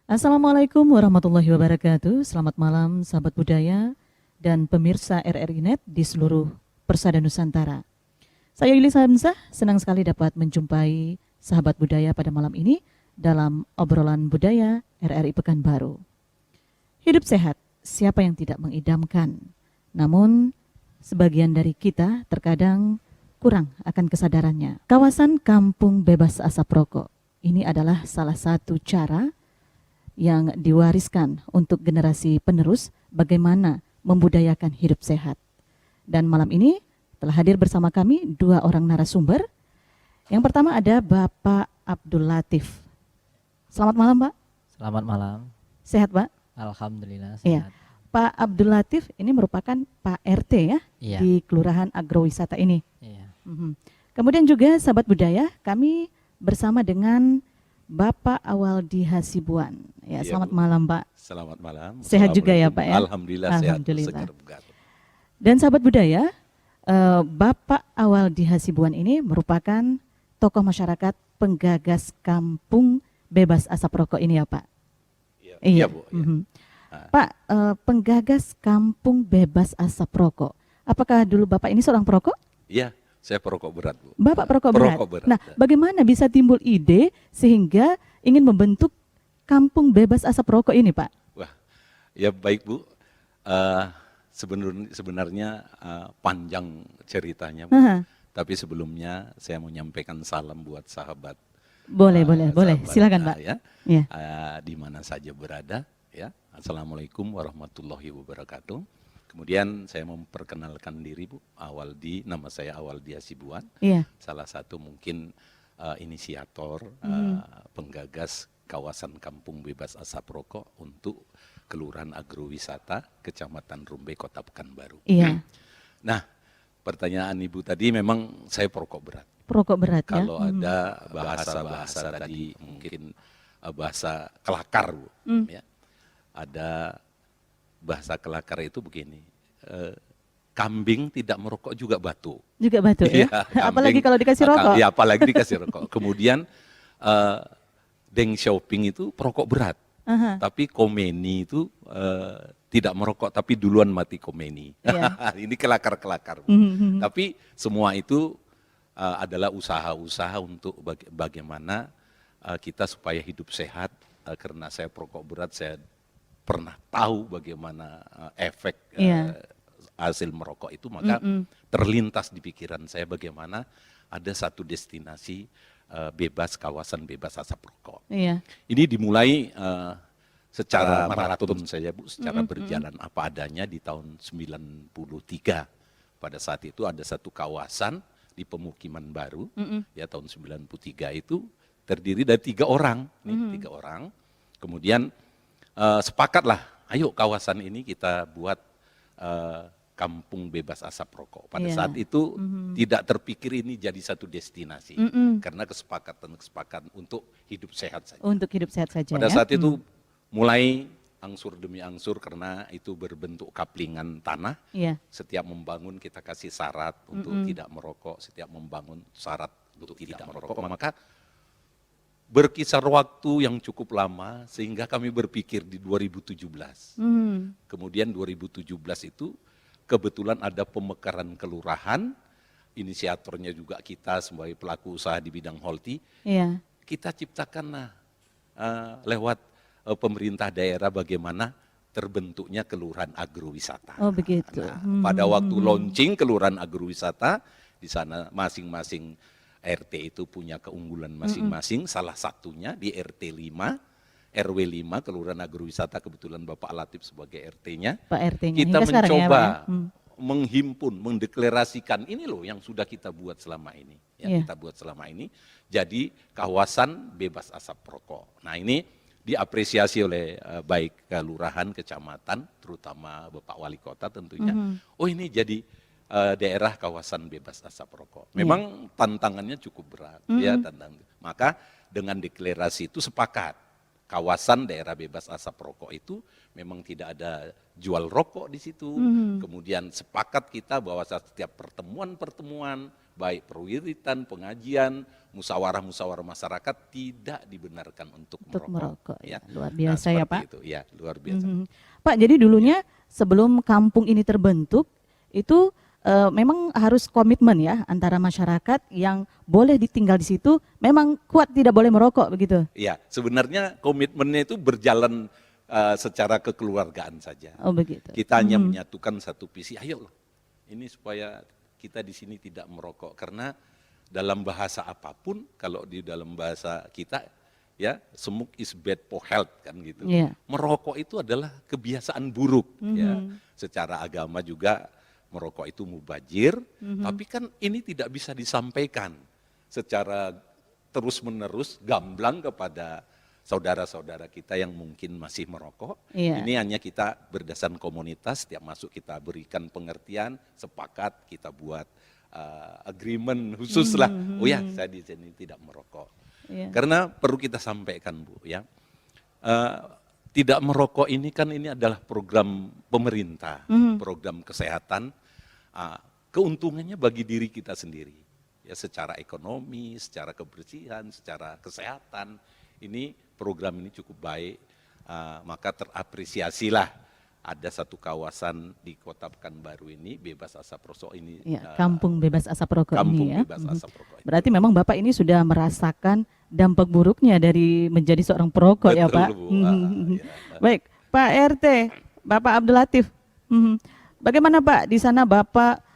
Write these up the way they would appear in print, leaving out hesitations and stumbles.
Assalamualaikum warahmatullahi wabarakatuh. Selamat malam sahabat budaya dan pemirsa RRI Net di seluruh persada Nusantara. Saya Ilis Hamzah, senang sekali dapat menjumpai sahabat budaya pada malam ini dalam obrolan budaya RRI Pekanbaru. Hidup sehat, siapa yang tidak mengidamkan? Namun sebagian dari kita terkadang kurang akan kesadarannya. Kawasan kampung bebas asap rokok ini adalah salah satu cara yang diwariskan untuk generasi penerus bagaimana membudayakan hidup sehat. Dan malam ini telah hadir bersama kami dua orang narasumber. Yang pertama ada Bapak Abdul Latif. Selamat malam, Pak. Selamat malam. Sehat, Pak? Alhamdulillah Iya. sehat. Pak Abdul Latif ini merupakan Pak RT ya Iya. di Kelurahan Agrowisata ini. Iya. Kemudian juga sahabat budaya, kami bersama dengan Bapak Awaldi Hasibuan. Ya, Iya, selamat Bu. malam, Pak. Selamat malam. Sehat juga ya, Pak, ya? Alhamdulillah, Alhamdulillah. sehat, segar bugar. Dan sahabat budaya, Bapak Awaldi Hasibuan ini merupakan tokoh masyarakat penggagas kampung bebas asap rokok ini ya, Pak. Iya, Iya. Bu. Iya. Pak, penggagas kampung bebas asap rokok. Apakah dulu Bapak ini seorang perokok? Iya, saya perokok berat, Bu. Bapak perokok berat. Perokok berat. Nah, bagaimana bisa timbul ide sehingga ingin membentuk kampung bebas asap rokok ini, Pak? Wah, ya baik, Bu. Sebenarnya panjang ceritanya, Bu. Aha. Tapi sebelumnya saya mau menyampaikan salam buat sahabat. Boleh, sahabat, boleh. Silakan, Pak. Ya, Iya. di mana saja berada. Ya, Assalamualaikum warahmatullahi wabarakatuh. Kemudian saya memperkenalkan diri, Bu. Nama saya Awaldi Hasibuan. Iya. Salah satu mungkin inisiator, penggagas kawasan kampung bebas asap rokok untuk Kelurahan Agrowisata, Kecamatan Rumbe, Kota Pekanbaru. Iya. Nah, pertanyaan Ibu tadi memang saya perokok berat. Perokok berat ya. Kalau ada bahasa-bahasa tadi mungkin bahasa kelakar, Bu. Ya. Ada bahasa kelakar itu begini, kambing tidak merokok juga batu. Juga batu ya. Iya, Apalagi kambing, kalau dikasih rokok. Iya, apalagi dikasih rokok. Kemudian Deng Xiaoping itu perokok berat. Aha. Tapi Khomeini itu tidak merokok, tapi duluan mati Khomeini. Iya. Ini kelakar-kelakar. Tapi semua itu adalah usaha-usaha untuk bagaimana kita supaya hidup sehat. Karena saya perokok berat, saya pernah tahu bagaimana efek Iya. hasil merokok itu, maka terlintas di pikiran saya bagaimana ada satu destinasi kawasan bebas asap rokok. Iya. Ini dimulai secara maraton saja, Bu, secara berjalan apa adanya di tahun 93. Pada saat itu ada satu kawasan di pemukiman baru, ya tahun 93 itu terdiri dari 3 orang, nih 3 orang. Kemudian sepakatlah, ayo kawasan ini kita buat kampung bebas asap rokok. Pada Iya. saat itu tidak terpikir ini jadi satu destinasi, karena kesepakatan untuk hidup sehat saja. Untuk hidup sehat saja Pada ya. saat itu mulai angsur demi angsur, karena itu berbentuk kaplingan tanah. Iya. Setiap membangun kita kasih syarat untuk tidak merokok, setiap membangun syarat untuk tidak merokok. Maka berkisar waktu yang cukup lama sehingga kami berpikir di 2017. Kemudian 2017 itu kebetulan ada pemekaran kelurahan, inisiatornya juga kita sebagai pelaku usaha di bidang holti. Iya. Kita ciptakanlah lewat pemerintah daerah bagaimana terbentuknya Kelurahan Agrowisata. Oh, begitu. Nah, pada waktu launching Kelurahan Agrowisata, di sana masing-masing RT itu punya keunggulan masing-masing, salah satunya di RT 5, RW 5, Kelurahan Agrowisata, kebetulan Bapak Latif sebagai RT-nya. Pak RT-nya. Kita Hingga sekarang ya, mencoba Pak, ya? menghimpun, mendeklarasikan ini loh yang sudah kita buat selama ini. Iya. Kita buat selama ini jadi kawasan bebas asap rokok. Nah, ini diapresiasi oleh baik kelurahan, kecamatan, terutama Bapak Wali Kota tentunya. Oh, ini jadi daerah kawasan bebas asap rokok. Memang tantangannya cukup berat, ya tantangan. Maka dengan deklarasi itu sepakat kawasan daerah bebas asap rokok itu memang tidak ada jual rokok di situ. Kemudian sepakat kita bahwa setiap pertemuan-pertemuan baik perwiritan, pengajian, musyawarah-musyawarah masyarakat tidak dibenarkan untuk merokok. Ya. Luar biasa ya Pak. Itu. Ya, luar biasa. Pak, jadi dulunya sebelum kampung ini terbentuk itu memang harus komitmen ya antara masyarakat yang boleh ditinggal di situ memang kuat tidak boleh merokok begitu. Iya, sebenarnya komitmennya itu berjalan secara kekeluargaan saja. Oh begitu. Kita hanya menyatukan satu visi, ayo loh, ini supaya kita di sini tidak merokok. Karena dalam bahasa apapun, kalau di dalam bahasa kita, ya, smoke is bad for health kan gitu. Yeah. Merokok itu adalah kebiasaan buruk, ya. Secara agama juga merokok itu mubazir, tapi kan ini tidak bisa disampaikan secara terus-menerus gamblang kepada saudara-saudara kita yang mungkin masih merokok. Iya. Ini hanya kita berdasarkan komunitas, setiap masuk kita berikan pengertian, sepakat kita buat agreement khusus lah. Oh ya, saya di sini tidak merokok. Iya. Karena perlu kita sampaikan Bu, ya. Tidak merokok ini kan ini adalah program pemerintah, program kesehatan. Keuntungannya bagi diri kita sendiri, ya, secara ekonomi, secara kebersihan, secara kesehatan. Ini program ini cukup baik, maka terapresiasilah ada satu kawasan di Kota Pekanbaru ini bebas asap rokok ini. Ya, kampung bebas asap rokok kampung ini ya. bebas asap rokok. Berarti memang Bapak ini sudah merasakan dampak buruknya dari menjadi seorang perokok. Betul, ya Pak. Bu. Ya. Baik, Pak RT, Bapak Abdul Latif. Bagaimana Pak di sana Bapak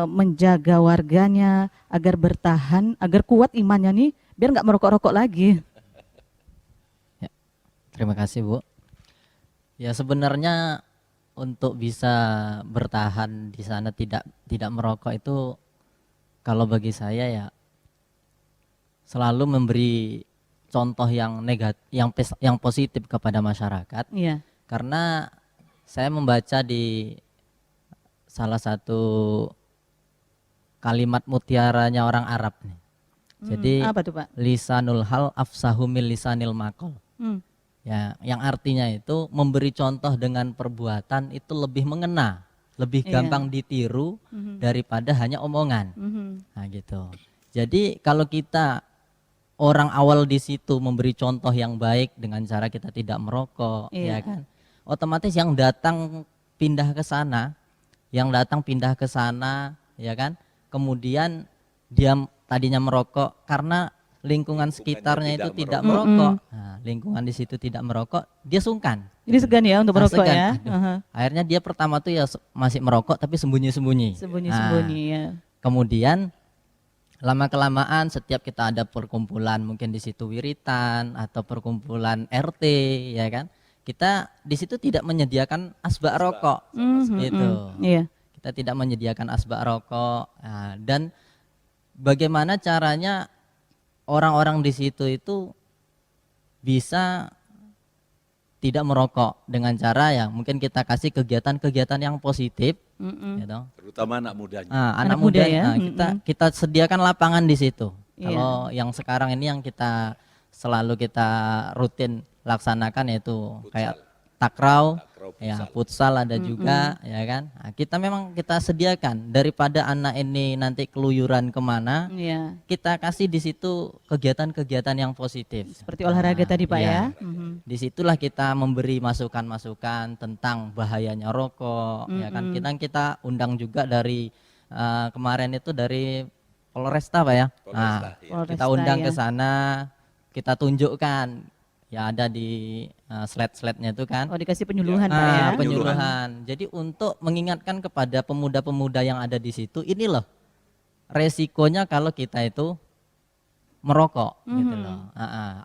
menjaga warganya agar bertahan, agar kuat imannya nih, biar nggak merokok-rokok lagi? Terima kasih Bu. Ya sebenarnya untuk bisa bertahan di sana tidak merokok itu, kalau bagi saya ya selalu memberi contoh yang yang positif kepada masyarakat. Iya. Karena saya membaca di salah satu kalimat mutiaranya orang Arab nih. Jadi Apa tuh Pak? lisanul hal afsahu min lisanil maqal. Ya, yang artinya itu memberi contoh dengan perbuatan itu lebih mengena, lebih gampang ditiru daripada hanya omongan. Nah gitu. Jadi kalau kita orang awal di situ memberi contoh yang baik dengan cara kita tidak merokok, ya kan, otomatis yang datang pindah ke sana, ya kan, kemudian dia tadinya merokok karena lingkungan sekitarnya itu tidak merokok. Nah, lingkungan di situ tidak merokok, dia sungkan. Jadi segan ya untuk merokok segan. ya. Akhirnya dia pertama tuh ya masih merokok tapi sembunyi-sembunyi. Sembunyi-sembunyi ya. Kemudian lama-kelamaan setiap kita ada perkumpulan, mungkin di situ wiritan atau perkumpulan RT, ya kan, kita di situ tidak menyediakan asbak rokok, gitu. Iya. Kita tidak menyediakan asbak rokok. Nah, dan bagaimana caranya orang-orang di situ itu bisa tidak merokok dengan cara ya mungkin kita kasih kegiatan-kegiatan yang positif, gitu. Terutama anak mudanya. Anak muda ya. Kita sediakan lapangan di situ. Iya. Kalau yang sekarang ini yang kita selalu kita rutin laksanakan yaitu kayak takraw, ya futsal ada juga, ya kan. Nah, kita sediakan daripada anak ini nanti keluyuran kemana, kita kasih di situ kegiatan-kegiatan yang positif. Seperti olahraga tadi Pak ya. Disitulah kita memberi masukan-masukan tentang bahayanya rokok, ya kan. Kita undang juga dari kemarin itu dari Polresta Pak ya. Nah, kita undang ke sana, kita tunjukkan. Ya ada di slide-slide-nya itu kan. Oh dikasih penyuluhan Pak ya. Penyuluhan. Jadi untuk mengingatkan kepada pemuda-pemuda yang ada di situ, ini loh resikonya kalau kita itu merokok, gitu loh.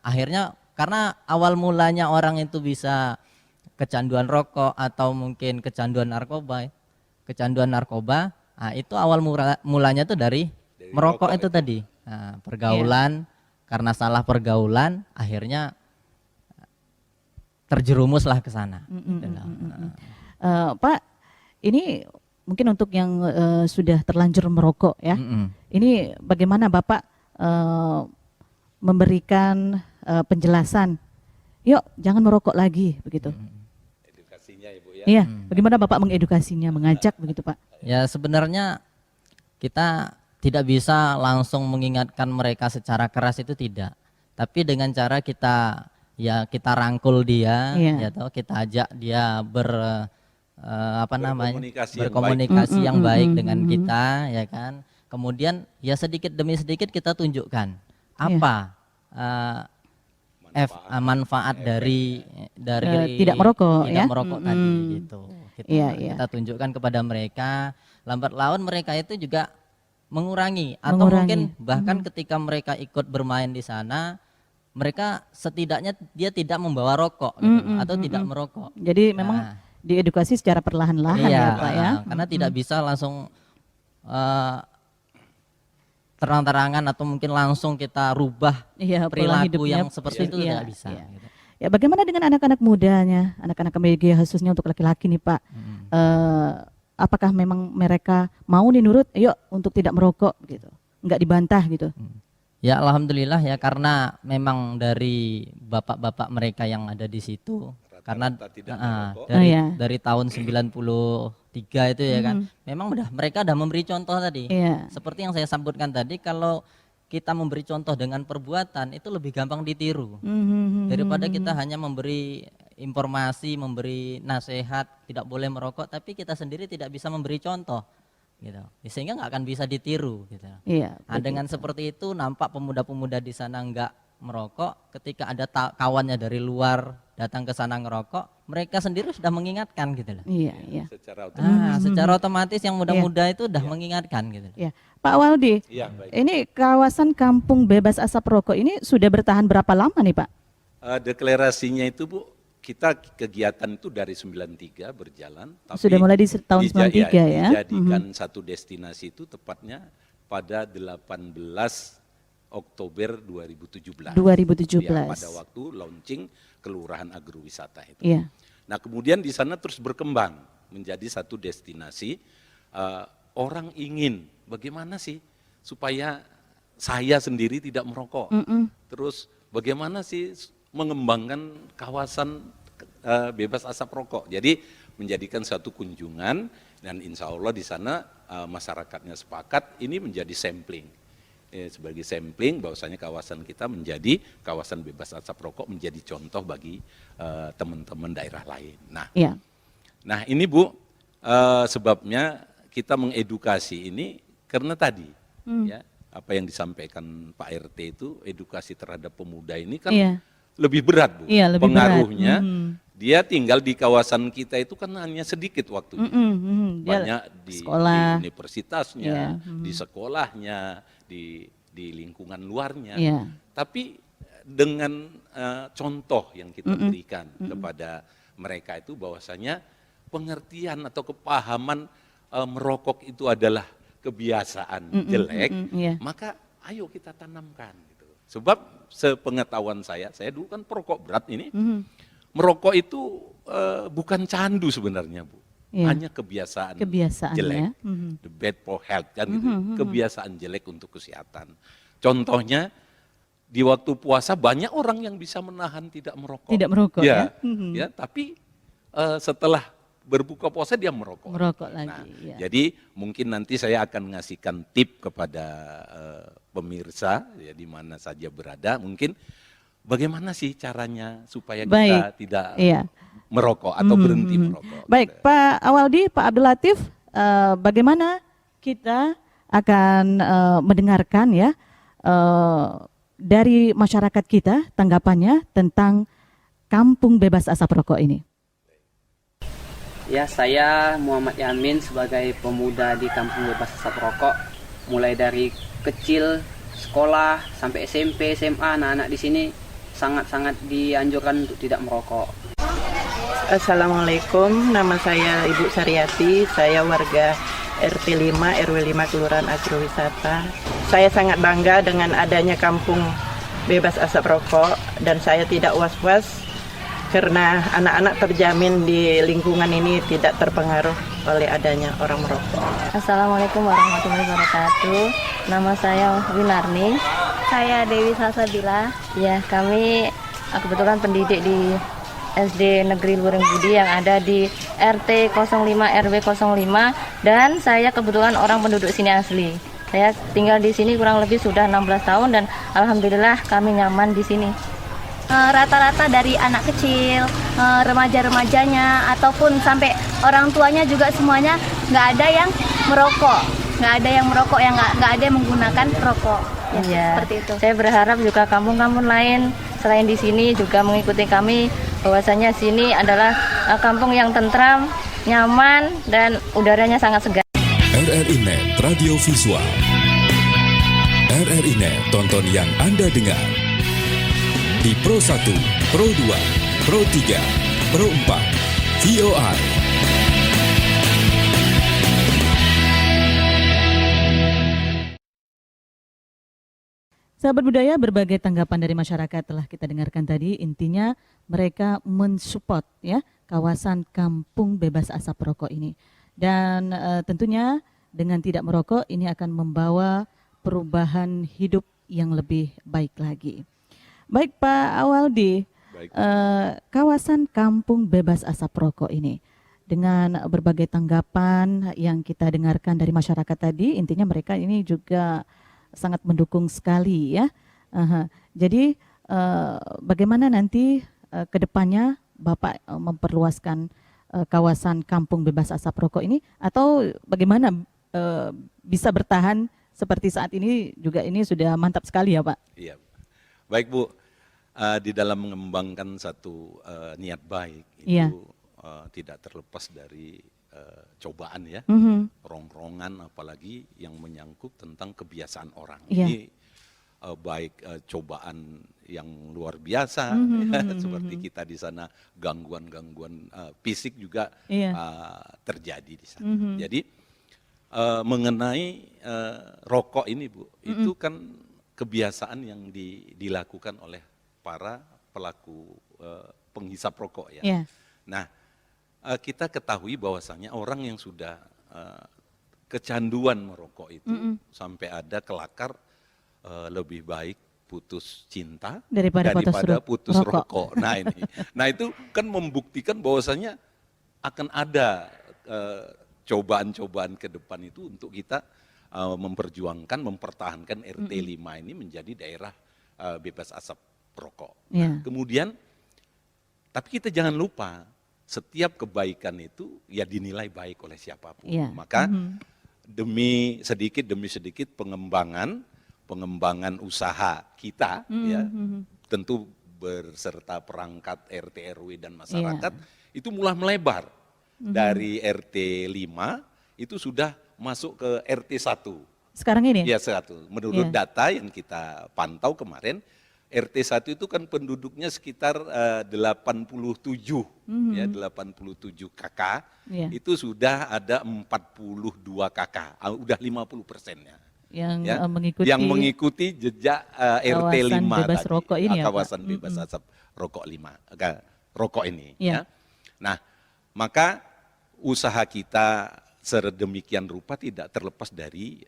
Akhirnya karena awal mulanya orang itu bisa kecanduan rokok atau mungkin kecanduan narkoba, itu awal mulanya tuh dari merokok itu tadi. Nah, pergaulan, karena salah pergaulan, akhirnya terjerumuslah ke sana. Pak, ini mungkin untuk yang sudah terlanjur merokok ya. Ini bagaimana Bapak memberikan penjelasan, yuk jangan merokok lagi begitu. Edukasinya Ibu ya. Iya, bagaimana Bapak mengedukasinya, mengajak begitu Pak? Ya sebenarnya kita tidak bisa langsung mengingatkan mereka secara keras, itu tidak. Tapi dengan cara kita rangkul dia, ya toh, kita ajak dia berkomunikasi yang baik dengan kita, ya kan. Kemudian ya sedikit demi sedikit kita tunjukkan apa manfaat dari tidak merokok, tadi gitu. Kita tunjukkan kepada mereka, lambat laun mereka itu juga mengurangi. Atau mungkin bahkan ketika mereka ikut bermain di sana, mereka setidaknya dia tidak membawa rokok gitu, atau tidak merokok. Jadi memang diedukasi secara perlahan-lahan ya Pak ya. Karena tidak bisa langsung terang-terangan atau mungkin langsung kita rubah perilaku yang seperti itu, tidak bisa. Gitu. Ya, bagaimana dengan anak-anak mudanya, anak-anak KBG khususnya untuk laki-laki nih Pak? Apakah memang mereka mau nih nurut, yuk untuk tidak merokok gitu, nggak dibantah gitu? Ya alhamdulillah ya, karena memang dari bapak-bapak mereka yang ada di situ, karena dari tahun 93 itu ya kan, memang mereka udah memberi contoh tadi. Seperti yang saya sebutkan tadi, kalau kita memberi contoh dengan perbuatan itu lebih gampang ditiru daripada kita hanya memberi informasi, memberi nasihat tidak boleh merokok, tapi kita sendiri tidak bisa memberi contoh, gitu. Sehingga nggak akan bisa ditiru, gitu. Nah, dengan seperti itu nampak pemuda-pemuda di sana nggak merokok, ketika ada kawannya dari luar datang ke sana ngerokok, mereka sendiri sudah mengingatkan, gitu loh. Secara otomatis yang muda-muda itu udah mengingatkan, gitu. Pak Waldi, ini kawasan kampung bebas asap rokok ini sudah bertahan berapa lama nih Pak? Deklarasinya itu Bu, kita kegiatan itu dari 93 berjalan. Tapi sudah mulai di tahun 93 ya? Dijadikan satu destinasi itu tepatnya pada 18 Oktober 2017. Ya, pada waktu launching Kelurahan Agrowisata itu. Nah kemudian di sana terus berkembang menjadi satu destinasi. Orang ingin bagaimana sih supaya saya sendiri tidak merokok. Terus bagaimana sih mengembangkan kawasan bebas asap rokok. Jadi menjadikan satu kunjungan, dan insya Allah di sana masyarakatnya sepakat ini menjadi sampling. Sebagai sampling bahwasanya kawasan kita menjadi kawasan bebas asap rokok, menjadi contoh bagi teman-teman daerah lain. Nah ini Bu, sebabnya kita mengedukasi ini karena tadi ya apa yang disampaikan Pak RT itu, edukasi terhadap pemuda ini kan lebih berat Bu, pengaruhnya. Dia tinggal di kawasan kita itu kan hanya sedikit waktunya, banyak di universitasnya, di sekolahnya, di lingkungan luarnya. Tapi dengan contoh yang kita berikan kepada mereka itu bahwasanya pengertian atau kepahaman merokok itu adalah kebiasaan jelek, maka ayo kita tanamkan. Gitu. Sebab sepengetahuan saya dulu kan perokok berat ini, merokok itu bukan candu sebenarnya Bu, hanya kebiasaan jelek, the bad for health kan gitu, kebiasaan jelek untuk kesehatan. Contohnya di waktu puasa banyak orang yang bisa menahan tidak merokok. Tidak merokok ya. Tapi setelah berbuka puasa dia merokok. Lagi. Jadi mungkin nanti saya akan ngasihkan tip kepada pemirsa ya di mana saja berada, mungkin bagaimana sih caranya supaya kita tidak merokok atau berhenti merokok. Baik, gitu. Pak Awaldi, Pak Abdul Latif, bagaimana kita akan mendengarkan ya dari masyarakat kita tanggapannya tentang kampung bebas asap rokok ini. Ya, saya Muhammad Yamin sebagai pemuda di kampung bebas asap rokok, mulai dari kecil sekolah sampai SMP, SMA, anak-anak di sini sangat-sangat dianjurkan untuk tidak merokok. Assalamualaikum, nama saya Ibu Saryati, saya warga RT 5 RW 5 Kelurahan Agrowisata. Saya sangat bangga dengan adanya kampung bebas asap rokok dan saya tidak was-was karena anak-anak terjamin di lingkungan ini tidak terpengaruh oleh adanya orang merokok. Assalamualaikum warahmatullahi wabarakatuh. Nama saya Winarni. Saya Dewi Salsabila. Ya, kami kebetulan pendidik di SD Negeri Luring Budi yang ada di RT 05 RW 05 dan saya kebetulan orang penduduk sini asli. Saya tinggal di sini kurang lebih sudah 16 tahun dan alhamdulillah kami nyaman di sini. Rata-rata dari anak kecil, remaja-remajanya, ataupun sampai orang tuanya juga semuanya nggak ada yang merokok, yang nggak ada yang menggunakan rokok. Ya, Iya, seperti itu. saya berharap juga kampung-kampung lain selain di sini juga mengikuti kami bahwasanya sini adalah kampung yang tentram, nyaman dan udaranya sangat segar. RRI Net Radio Visual. RRI Net, tonton yang Anda dengar. Di Pro 1, Pro 2, Pro 3, Pro 4, VOI. Sahabat budaya, berbagai tanggapan dari masyarakat telah kita dengarkan tadi. Intinya mereka mensupport ya kawasan kampung bebas asap rokok ini. Dan tentunya dengan tidak merokok ini akan membawa perubahan hidup yang lebih baik lagi. Baik Pak Awaldi, Baik. kawasan kampung bebas asap rokok ini dengan berbagai tanggapan yang kita dengarkan dari masyarakat tadi, intinya mereka ini juga sangat mendukung sekali ya. Jadi bagaimana nanti ke depannya Bapak memperluaskan kawasan kampung bebas asap rokok ini, atau bagaimana bisa bertahan seperti saat ini juga, ini sudah mantap sekali ya Pak? Iya. Baik Bu, di dalam mengembangkan satu niat baik itu Iya. tidak terlepas dari cobaan ya, rongrongan apalagi yang menyangkut tentang kebiasaan orang. Iya. Ini baik cobaan yang luar biasa, seperti kita di sana gangguan-gangguan fisik juga Iya. terjadi di sana. Jadi mengenai rokok ini Bu, itu kan kebiasaan yang dilakukan oleh para pelaku penghisap rokok ya. Iya. Nah, kita ketahui bahwasanya orang yang sudah kecanduan merokok itu sampai ada kelakar lebih baik putus cinta Daripada putus rokok. rokok. Nah ini, nah itu kan membuktikan bahwasanya akan ada cobaan-cobaan ke depan itu untuk kita memperjuangkan, mempertahankan RT 5 ini menjadi daerah bebas asap rokok. Iya. Nah, kemudian, tapi kita jangan lupa setiap kebaikan itu ya dinilai baik oleh siapapun. Iya. Maka demi sedikit pengembangan usaha kita ya, tentu berserta perangkat RT RW dan masyarakat itu mulai melebar. Dari RT 5 itu sudah masuk ke RT 1. Sekarang ini? Ya, 1. Menurut data yang kita pantau kemarin, RT 1 itu kan penduduknya sekitar 87 ya, 87 KK. Iya. Itu sudah ada 42 KK, udah 50% ya. Yang mengikuti jejak RT 5 kawasan bebas tadi, rokok ini ya, Pak? kawasan bebas asap rokok 5, rokok ini Iya. ya. Nah, maka usaha kita sedemikian rupa tidak terlepas dari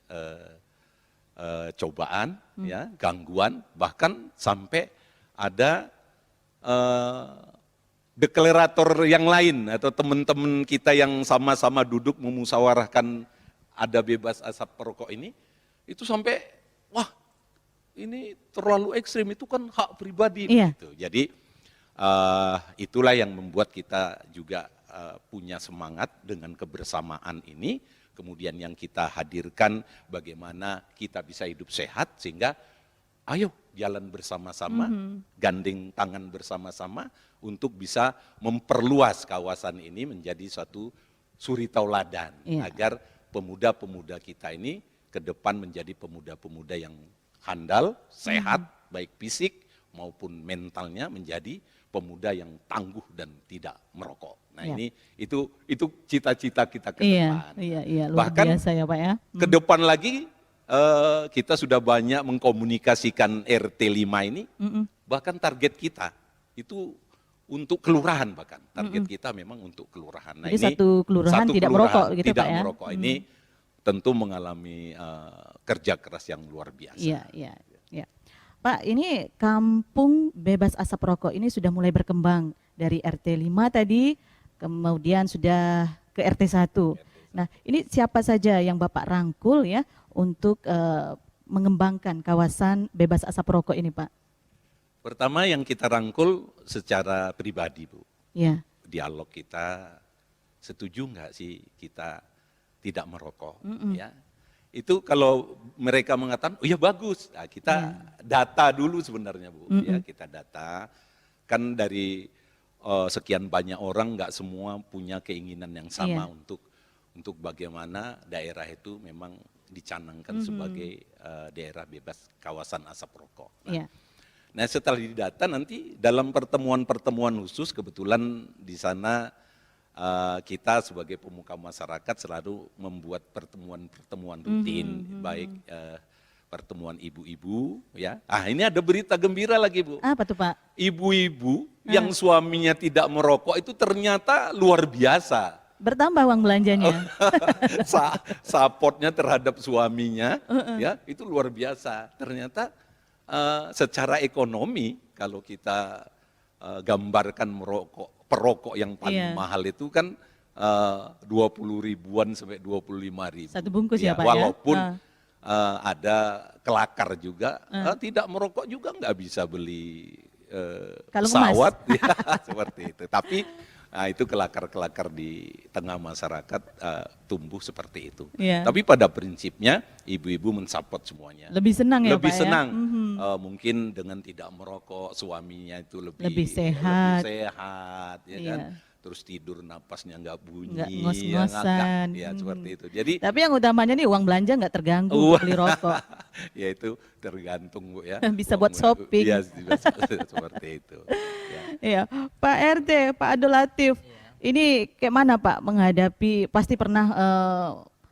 cobaan, ya, gangguan, bahkan sampai ada deklarator yang lain atau teman-teman kita yang sama-sama duduk memusyawarahkan ada bebas asap rokok ini, itu sampai wah ini terlalu ekstrim, itu kan hak pribadi gitu. Jadi itulah yang membuat kita juga punya semangat dengan kebersamaan ini, kemudian yang kita hadirkan bagaimana kita bisa hidup sehat, sehingga ayo jalan bersama-sama, gandeng tangan bersama-sama untuk bisa memperluas kawasan ini menjadi suatu suri tauladan, agar pemuda-pemuda kita ini ke depan menjadi pemuda-pemuda yang handal, sehat, baik fisik maupun mentalnya, menjadi pemuda yang tangguh dan tidak merokok. Nah ini itu cita-cita kita ke depan. Iya, luar Bahkan biasa ya Pak ya. ke depan lagi kita sudah banyak mengkomunikasikan RT 5 ini, bahkan target kita itu untuk kelurahan, bahkan target kita memang untuk kelurahan. Nah, Jadi ini satu kelurahan tidak merokok gitu tidak Pak ya. merokok. Ini tentu mengalami kerja keras yang luar biasa. Iya. Pak, ini kampung bebas asap rokok ini sudah mulai berkembang dari RT 5 tadi, kemudian sudah ke RT 1. Nah, ini siapa saja yang Bapak rangkul ya untuk mengembangkan kawasan bebas asap rokok ini, Pak? Pertama yang kita rangkul secara pribadi, Bu. Ya. Dialog kita, setuju nggak sih kita tidak merokok, ya? Itu kalau mereka mengatakan, oh ya bagus, nah, kita data dulu sebenarnya, Bu. Ya, kita data, kan dari sekian banyak orang nggak semua punya keinginan yang sama untuk bagaimana daerah itu memang dicanangkan sebagai daerah bebas kawasan asap rokok. Nah, setelah didata nanti dalam pertemuan-pertemuan khusus, kebetulan di sana kita sebagai pemuka masyarakat selalu membuat pertemuan-pertemuan rutin, baik pertemuan ibu-ibu, ya. Ini ada berita gembira lagi, Bu. Apa tuh, Pak? Ibu-ibu yang suaminya tidak merokok itu ternyata luar biasa. Bertambah uang belanjanya. Supportnya terhadap suaminya, ya itu luar biasa. Ternyata secara ekonomi kalau kita gambarkan perokok yang paling mahal itu kan 20 ribuan sampai 25 ribu. Satu bungkus ya, Pak, walaupun ya? Ada kelakar juga, tidak merokok juga nggak bisa beli pesawat, ya, seperti itu. Tapi itu kelakar-kelakar di tengah masyarakat tumbuh seperti itu. Tapi pada prinsipnya ibu-ibu mensupport semuanya. Lebih senang ya, lebih Pak? Senang. Ya? Mungkin dengan tidak merokok suaminya itu lebih sehat, ya kan? Terus tidur napasnya nggak bunyi, nggak ngos-ngosan. Ya seperti itu. Jadi tapi yang utamanya nih uang belanja nggak terganggu untuk beli rokok. Ya itu tergantung, Bu, ya. Bisa buat shopping. Iya, seperti itu. Iya, Pak RT, Pak Abdul Latif, ini kayak mana Pak menghadapi, pasti pernah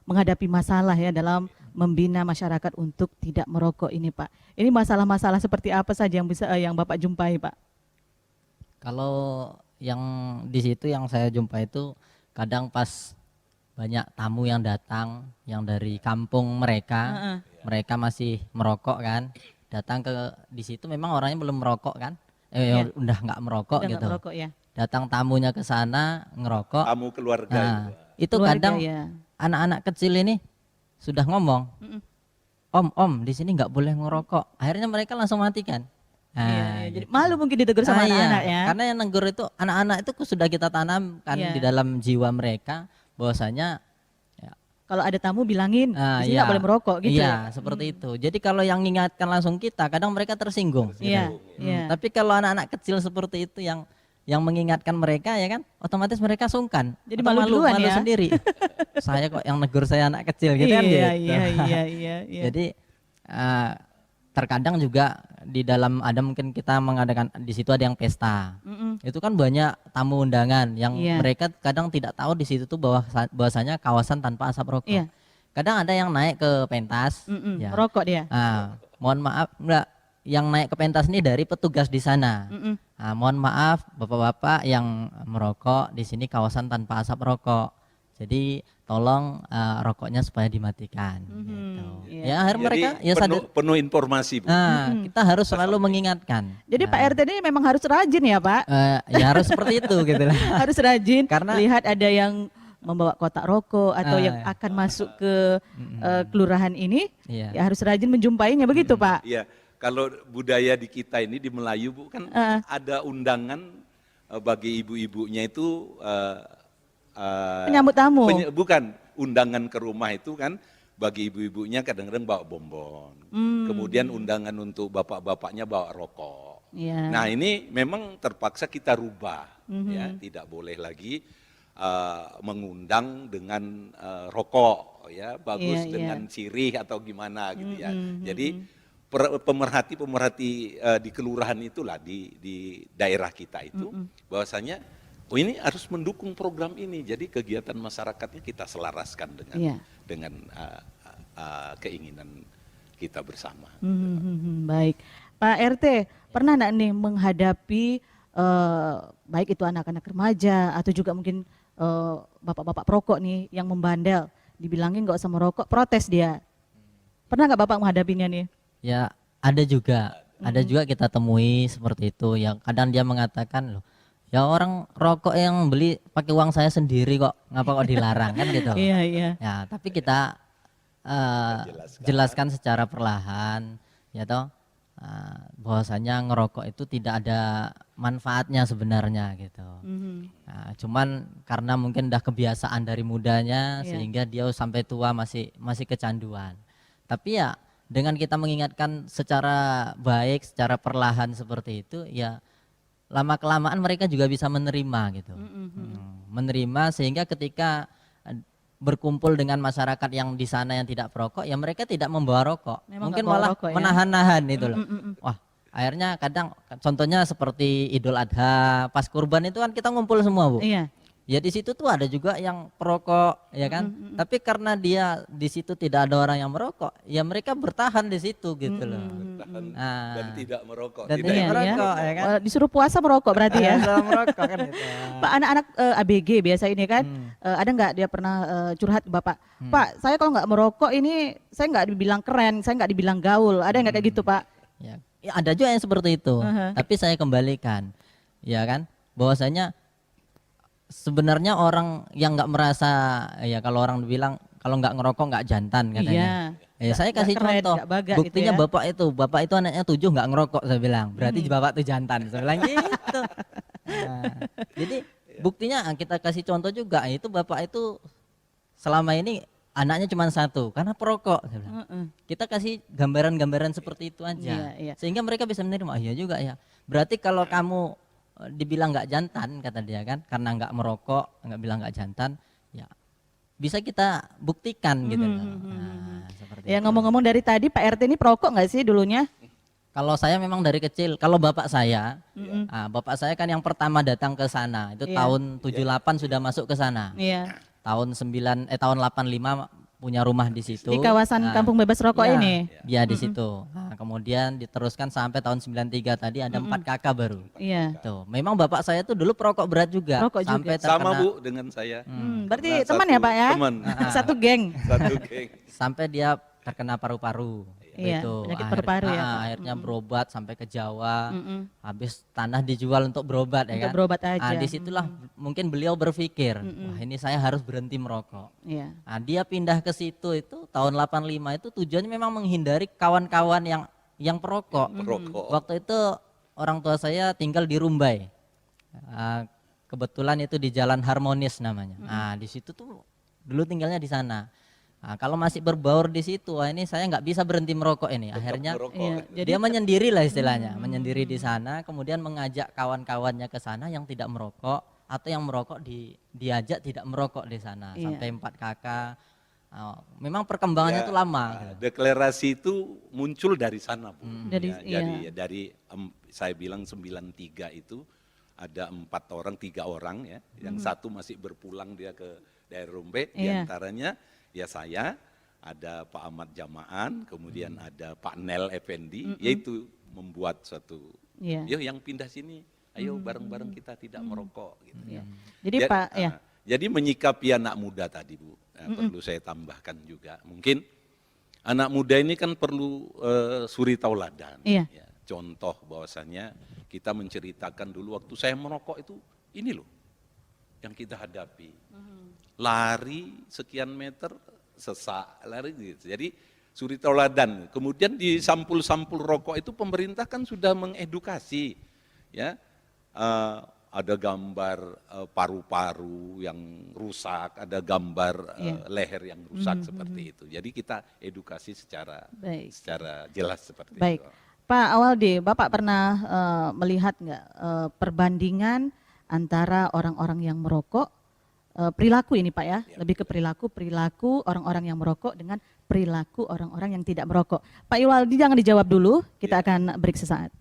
menghadapi masalah ya dalam membina masyarakat untuk tidak merokok ini, Pak. Ini masalah-masalah seperti apa saja yang bisa yang Bapak jumpai, Pak? Kalau yang di situ yang saya jumpai itu kadang pas banyak tamu yang datang yang dari kampung mereka, mereka masih merokok kan, datang ke di situ memang orangnya belum merokok kan, udah nggak merokok udah gitu. Nggak merokok, ya. Datang tamunya ke sana ngerokok. Tamu keluarga. Itu keluarga, kadang anak-anak kecil ini sudah ngomong, Om di sini nggak boleh ngerokok. Akhirnya mereka langsung matikan. Jadi malu mungkin ditegur sama anak-anak ya. Karena yang negur itu anak-anak itu sudah kita tanamkan di dalam jiwa mereka bahwasanya kalau ada tamu bilangin di sini nggak boleh merokok gitu. Iya, seperti itu. Jadi kalau yang mengingatkan langsung kita, kadang mereka tersinggung. Tapi kalau anak-anak kecil seperti itu yang mengingatkan mereka ya kan, otomatis mereka sungkan. Jadi malu ya? Sendiri. Saya kok yang negur saya anak kecil gitu kan gitu. Iya. Jadi terkadang juga di dalam ada mungkin kita mengadakan di situ ada yang pesta. Itu kan banyak tamu undangan yang mereka kadang tidak tahu di situ tuh bahwasanya kawasan tanpa asap rokok. Kadang ada yang naik ke pentas, merokok dia. Mohon maaf enggak, yang naik ke pentas ini dari petugas di sana. Mohon maaf bapak-bapak yang merokok di sini kawasan tanpa asap rokok. Jadi tolong rokoknya supaya dimatikan. Gitu. Ya akhirnya mereka penuh informasi, Bu. Kita harus selalu mengingatkan. Jadi Pak RT ini memang harus rajin ya, Pak? Ya harus seperti itu gitu lah. Harus rajin karena lihat ada yang membawa kotak rokok atau yang akan masuk ke kelurahan ini, ya harus rajin menjumpainya begitu, Pak? Iya. Kalau budaya di kita ini di Melayu, Bu, kan ada undangan bagi ibu-ibunya itu penyambut tamu. Bukan, undangan ke rumah itu kan bagi ibu-ibunya kadang-kadang bawa bonbon. Kemudian undangan untuk bapak-bapaknya bawa rokok. Nah, ini memang terpaksa kita rubah, ya, tidak boleh lagi mengundang dengan rokok, ya, bagus dengan sirih atau gimana gitu ya. Jadi pemerhati-pemerhati di kelurahan itulah di daerah kita itu bahwasanya ini harus mendukung program ini. Jadi kegiatan masyarakatnya kita selaraskan dengan keinginan kita bersama. Baik, Pak RT pernah nggak nih menghadapi baik itu anak-anak remaja atau juga mungkin bapak-bapak perokok nih yang membandel, dibilangin nggak usah merokok, protes dia. Pernah nggak Bapak menghadapinya nih? Ya ada juga kita temui seperti itu. Yang kadang dia mengatakan loh, ya orang rokok yang beli pakai uang saya sendiri kok, ngapa kok dilarang kan gitu. Iya. Ya tapi kita jelaskan secara perlahan, ya toh, bahwasanya ngerokok itu tidak ada manfaatnya sebenarnya gitu. Nah, cuman karena mungkin udah kebiasaan dari mudanya sehingga dia sampai tua masih kecanduan. Tapi ya dengan kita mengingatkan secara baik, secara perlahan seperti itu, ya lama kelamaan mereka juga bisa menerima gitu. Menerima sehingga ketika berkumpul dengan masyarakat yang di sana yang tidak perokok, ya mereka tidak membawa rokok. Memang mungkin nggak bawa malah rokok, ya? menahan-nahan itu loh. Wah, akhirnya kadang contohnya seperti Idul Adha, pas kurban itu kan kita ngumpul semua, Bu. Iya. Ya di situ tuh ada juga yang perokok, ya kan? Tapi karena dia di situ tidak ada orang yang merokok, ya mereka bertahan di situ gitu loh. Dan tidak merokok. Dan tidak tidak merokok, ya kan? Disuruh puasa merokok berarti ya. Sama merokok kan itu. Pak, anak-anak ABG biasa ini kan, ada nggak dia pernah curhat ke Bapak, Pak, saya kalau nggak merokok ini saya nggak dibilang keren, saya nggak dibilang gaul, ada nggak kayak gitu, Pak? Ya, ada juga yang seperti itu. Tapi saya kembalikan, ya kan, bahwasanya sebenarnya orang yang nggak merasa, ya kalau orang bilang kalau nggak ngerokok nggak jantan katanya. Ya, saya kasih keren, contoh, nggak baga buktinya gitu ya. bapak itu anaknya 7 nggak ngerokok, saya bilang, berarti bapak tuh jantan, saya bilang gitu. Nah, jadi buktinya kita kasih contoh juga, itu bapak itu selama ini anaknya cuma 1 karena perokok, saya bilang. Kita kasih gambaran-gambaran seperti itu aja, sehingga mereka bisa menerima. Iya juga ya, berarti kalau kamu dibilang nggak jantan, kata dia kan, karena nggak merokok, nggak bilang nggak jantan, ya bisa kita buktikan gitu loh. Nah, seperti Ya itu. ngomong-ngomong dari tadi Pak RT ini perokok nggak sih dulunya? Kalau saya memang dari kecil, kalau bapak saya, bapak saya kan yang pertama datang ke sana, itu tahun 78 sudah masuk ke sana. Iya. Tahun 85 punya rumah di situ. Di kawasan Kampung Bebas Rokok ya, ini. Ya di situ. Nah, kemudian diteruskan sampai tahun 93 tadi ada 4 kakak baru. Iya. Tuh, memang bapak saya tuh dulu perokok berat juga. Perokok juga. Sampai Sama terkena, Bu dengan saya. Berarti Karena teman ya Pak ya? Teman. Satu geng. Satu geng. sampai dia terkena paru-paru. Iya, Itu penyakit paru-paru ya, Pak. akhirnya berobat sampai ke Jawa. Habis tanah dijual untuk berobat, ya Untuk kan. berobat aja. Disitulah mungkin beliau berpikir, wah ini saya harus berhenti merokok. Iya. Nah, dia pindah ke situ itu tahun 85 itu tujuannya memang menghindari kawan-kawan yang perokok. Perokok. Waktu itu orang tua saya tinggal di Rumbai. Kebetulan itu di Jalan Harmonis namanya. Nah, di situ tuh dulu tinggalnya di sana. Nah, kalau masih berbaur di situ, wah ini saya nggak bisa berhenti merokok ini. Akhirnya Iya. Jadi dia menyendiri lah istilahnya, menyendiri di sana, kemudian mengajak kawan-kawannya ke sana yang tidak merokok atau yang merokok diajak tidak merokok di sana. Iya. Sampai 4 kakak. Memang perkembangannya Ya, itu lama. Deklarasi itu muncul dari sana, Bu. Dari- Jadi dari saya bilang 93 itu ada 4 orang, 3 orang ya. Yang satu masih berpulang dia ke daerah Rumbai, Iya. diantaranya ya saya, ada Pak Ahmad Jamaan, kemudian ada Pak Nel Effendi, yaitu membuat suatu, Iya. yuk yang pindah sini, ayo bareng-bareng kita tidak merokok. Gitu. Iya. Jadi Pak ya. Jadi menyikapi anak muda tadi Bu, perlu saya tambahkan juga, mungkin anak muda ini kan perlu suri tauladan. Iya. Ya, contoh bahwasanya kita menceritakan dulu waktu saya merokok itu, ini loh yang kita hadapi. Lari sekian meter, sesak, lari gitu. Jadi suri tauladan. Kemudian di sampul-sampul rokok itu pemerintah kan sudah mengedukasi, ya. Ada gambar paru-paru yang rusak, ada gambar leher yang rusak seperti itu. Jadi kita edukasi secara Baik. jelas seperti Baik. itu. Pak Awaldi, Bapak pernah melihat nggak perbandingan antara orang-orang yang merokok, perilaku ini Pak ya, lebih ke perilaku orang-orang yang merokok dengan perilaku orang-orang yang tidak merokok. Pak Iwaldi jangan dijawab dulu, kita akan break sesaat.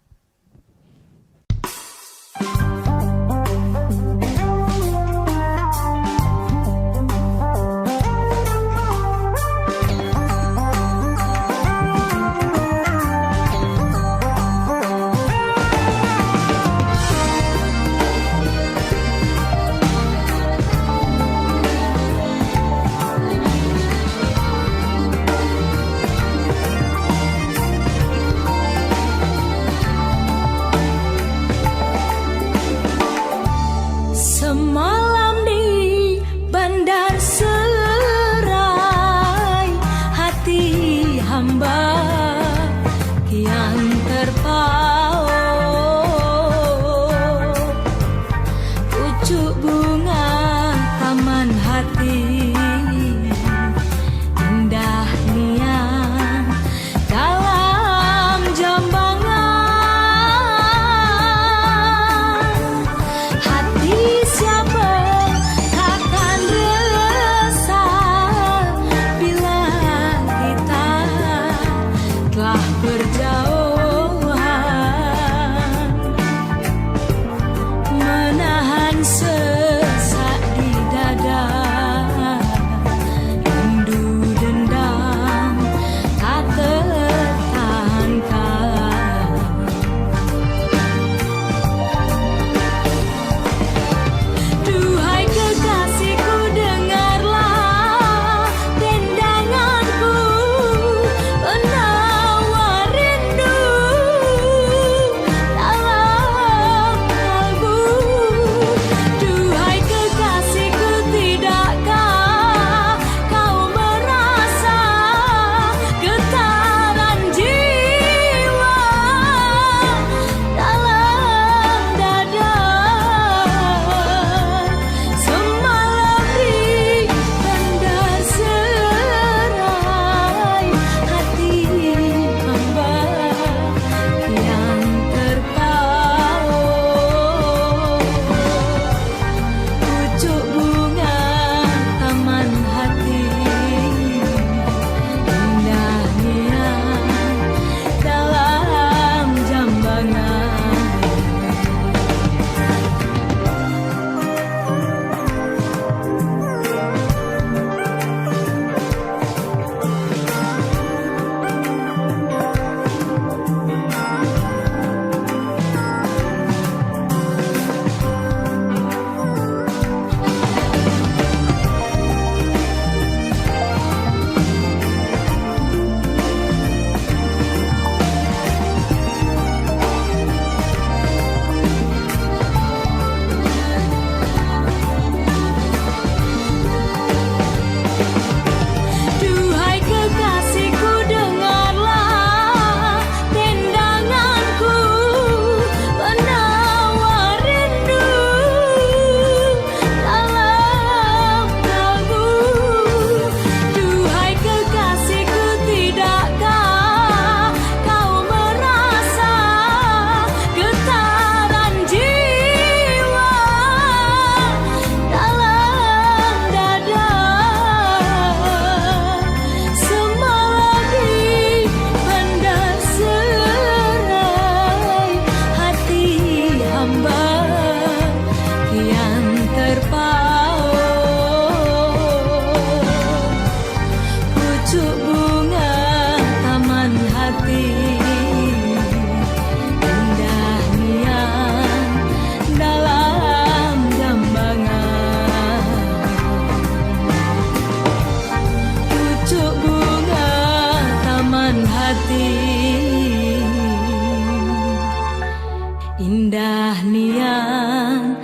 indah nian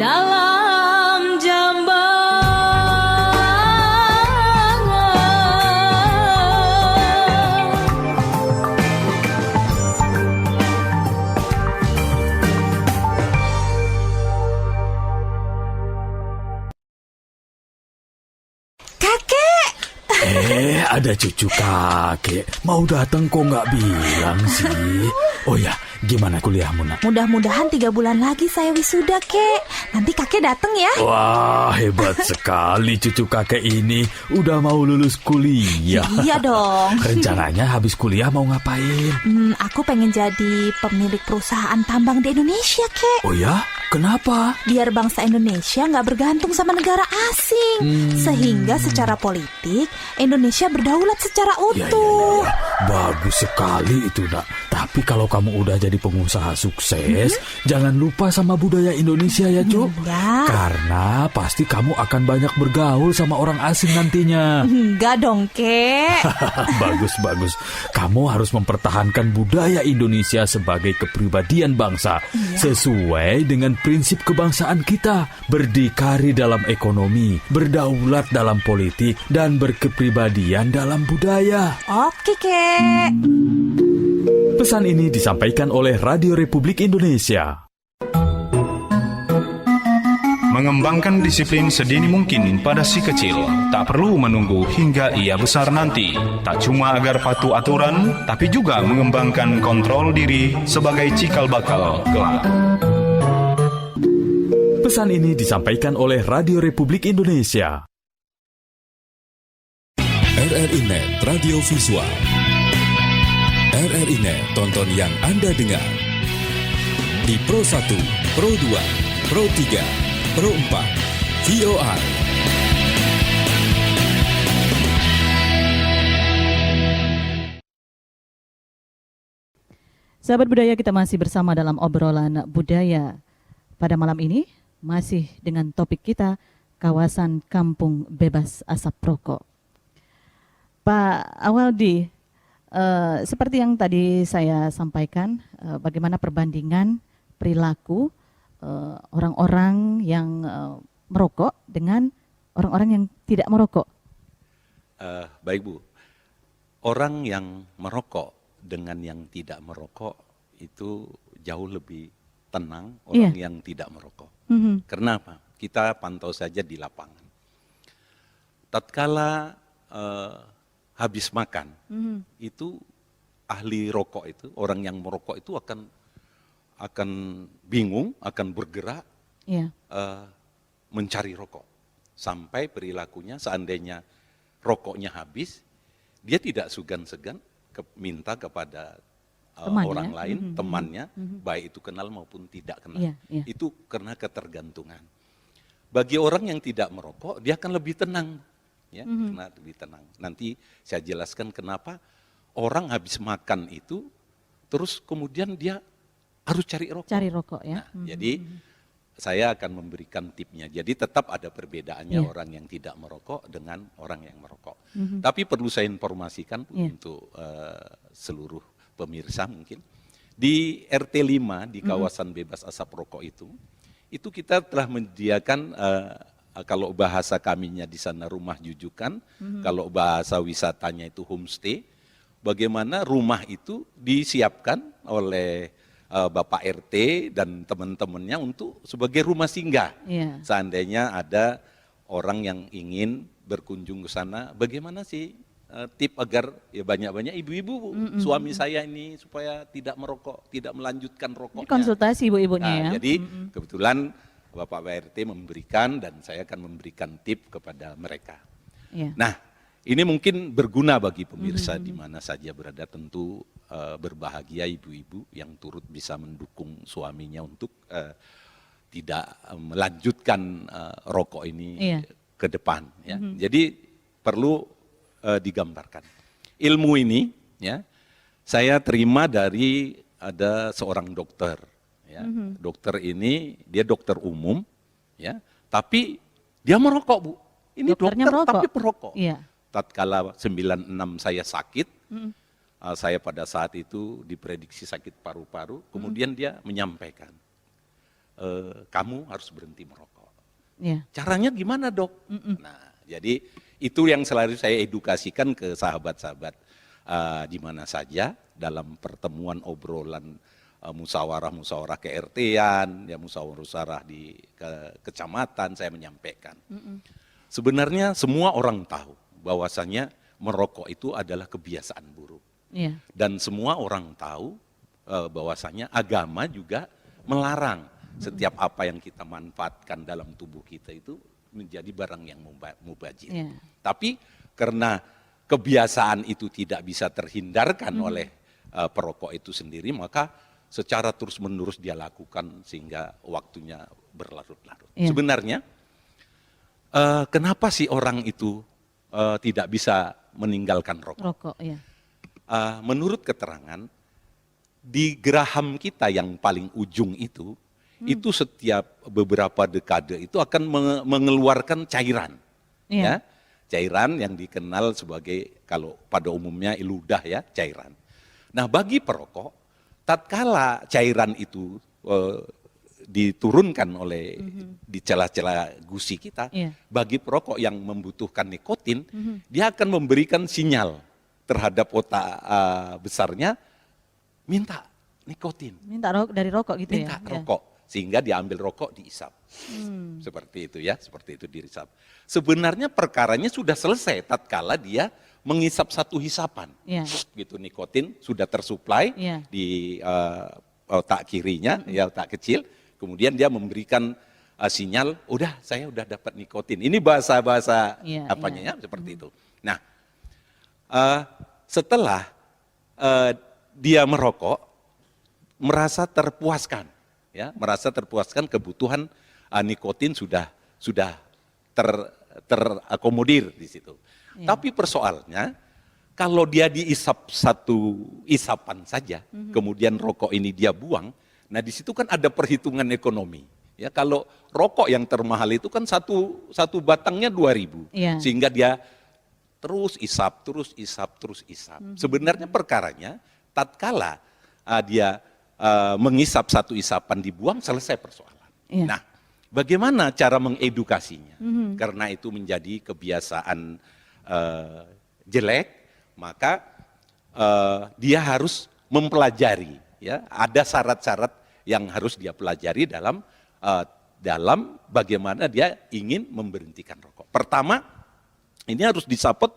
dalam jambangan. Ada cucu kakek. Mau datang kok nggak bilang sih? Oh ya, gimana kuliahmu, Nak? Mudah-mudahan 3 bulan lagi saya wisuda, Kek. Nanti kakek datang ya. Wah, hebat sekali cucu kakek ini. Udah mau lulus kuliah. Iya dong. Rencananya habis kuliah mau ngapain? Aku pengen jadi pemilik perusahaan tambang di Indonesia, Kek. Oh ya? Kenapa? Biar bangsa Indonesia nggak bergantung sama negara asing. Sehingga secara politik, Indonesia berdaulat secara utuh. Ya. Bagus sekali itu, Nak. Tapi kalau kamu udah jadi pengusaha sukses, jangan lupa sama budaya Indonesia ya, Cuk. Karena pasti kamu akan banyak bergaul sama orang asing nantinya. Enggak dong, Kek. Bagus. Kamu harus mempertahankan budaya Indonesia sebagai kepribadian bangsa. Sesuai dengan prinsip kebangsaan kita. Berdikari dalam ekonomi, berdaulat dalam politik, dan berkepribadian dalam budaya. Oke, Kek. Pesan ini disampaikan oleh Radio Republik Indonesia. Mengembangkan disiplin sedini mungkin pada si kecil. Tak perlu menunggu hingga ia besar nanti. Tak cuma agar patuh aturan, tapi juga mengembangkan kontrol diri sebagai cikal bakal kelak. Pesan ini disampaikan oleh Radio Republik Indonesia. RRI Net Radio Visual. RRI Net, tonton yang Anda dengar. Di Pro 1, Pro 2, Pro 3, Pro 4, VOR. Sahabat budaya, kita masih bersama dalam obrolan budaya. Pada malam ini masih dengan topik kita, kawasan kampung bebas asap rokok. Pak Awaldi, seperti yang tadi saya sampaikan, bagaimana perbandingan perilaku orang-orang yang merokok dengan orang-orang yang tidak merokok? Baik Bu, orang yang merokok dengan yang tidak merokok itu jauh lebih tenang orang yang tidak merokok. Kenapa? Kita pantau saja di lapangan. Tatkala habis makan, itu ahli rokok itu, orang yang merokok itu akan bingung, akan bergerak mencari rokok. Sampai perilakunya seandainya rokoknya habis, dia tidak segan-segan minta kepada orang lain, temannya, baik itu kenal maupun tidak kenal. Itu karena ketergantungan. Bagi orang yang tidak merokok, dia akan lebih tenang. Karena lebih tenang. Nanti saya jelaskan kenapa orang habis makan itu, terus kemudian dia harus cari rokok. Cari rokok ya. Nah, jadi saya akan memberikan tipnya. Jadi tetap ada perbedaannya orang yang tidak merokok dengan orang yang merokok. Tapi perlu saya informasikan untuk seluruh pemirsa mungkin. Di RT 5 di kawasan bebas asap rokok itu kita telah menyediakan kalau bahasa kaminya di sana rumah jujukan, kalau bahasa wisatanya itu homestay. Bagaimana rumah itu disiapkan oleh Bapak RT dan teman-temannya untuk sebagai rumah singgah. Seandainya ada orang yang ingin berkunjung ke sana, bagaimana sih tip agar ya banyak-banyak ibu-ibu suami saya ini supaya tidak merokok, tidak melanjutkan rokoknya. Konsultasi ibu-ibunya ya. Jadi kebetulan Bapak RT memberikan dan saya akan memberikan tip kepada mereka. Nah, ini mungkin berguna bagi pemirsa di mana saja berada, tentu berbahagia ibu-ibu yang turut bisa mendukung suaminya untuk tidak melanjutkan rokok ini ke depan. Ya. Jadi perlu digambarkan. Ilmu ini ya saya terima dari ada seorang dokter. Ya. Dokter ini dia dokter umum, ya, tapi dia merokok Bu. Ini dokter tapi perokok. Tatkala 96 saya sakit, saya pada saat itu diprediksi sakit paru-paru, kemudian dia menyampaikan, kamu harus berhenti merokok. Yeah. Caranya gimana, Dok? Nah, jadi itu yang selalu saya edukasikan ke sahabat-sahabat di mana saja dalam pertemuan obrolan musyawarah-musyawarah KRT-an, ya musyawarah di kecamatan, saya menyampaikan. Sebenarnya semua orang tahu bahwasannya merokok itu adalah kebiasaan buruk. Yeah. Dan semua orang tahu bahwasannya agama juga melarang setiap apa yang kita manfaatkan dalam tubuh kita itu menjadi barang yang mubazir. Yeah. Tapi karena kebiasaan itu tidak bisa terhindarkan oleh perokok itu sendiri, maka secara terus-menerus dia lakukan sehingga waktunya berlarut-larut. Yeah. Sebenarnya kenapa sih orang itu tidak bisa meninggalkan rokok? Rokok, ya. Menurut keterangan di geraham kita yang paling ujung itu setiap beberapa dekade itu akan mengeluarkan cairan, ya, cairan yang dikenal sebagai kalau pada umumnya ludah, ya, cairan. Nah, bagi perokok, tatkala cairan itu diturunkan oleh di celah-celah gusi kita, bagi perokok yang membutuhkan nikotin, dia akan memberikan sinyal terhadap otak besarnya, minta nikotin. Minta dari rokok gitu minta ya? rokok, sehingga diambil rokok diisap. Seperti itu ya, seperti itu diisap. Sebenarnya perkaranya sudah selesai tatkala dia mengisap satu hisapan. Gitu, nikotin sudah tersuplai di otak kirinya, ya, otak kecil. Kemudian dia memberikan sinyal, udah saya udah dapat nikotin. Ini bahasa-bahasa apanya ya, seperti itu. Nah, setelah dia merokok, merasa terpuaskan, ya, merasa terpuaskan kebutuhan nikotin sudah terakomodir di situ. Tapi persoalannya, kalau dia diisap satu isapan saja, kemudian rokok ini dia buang, nah di situ kan ada perhitungan ekonomi. Ya, kalau rokok yang termahal itu kan satu batangnya 2.000, sehingga dia terus isap. Sebenarnya perkaranya, tatkala dia mengisap satu isapan dibuang, selesai persoalan. Nah, bagaimana cara mengedukasinya? Karena itu menjadi kebiasaan jelek, maka dia harus mempelajari. Ya, ada syarat-syarat yang harus dia pelajari dalam bagaimana dia ingin memberhentikan rokok. Pertama, ini harus disapot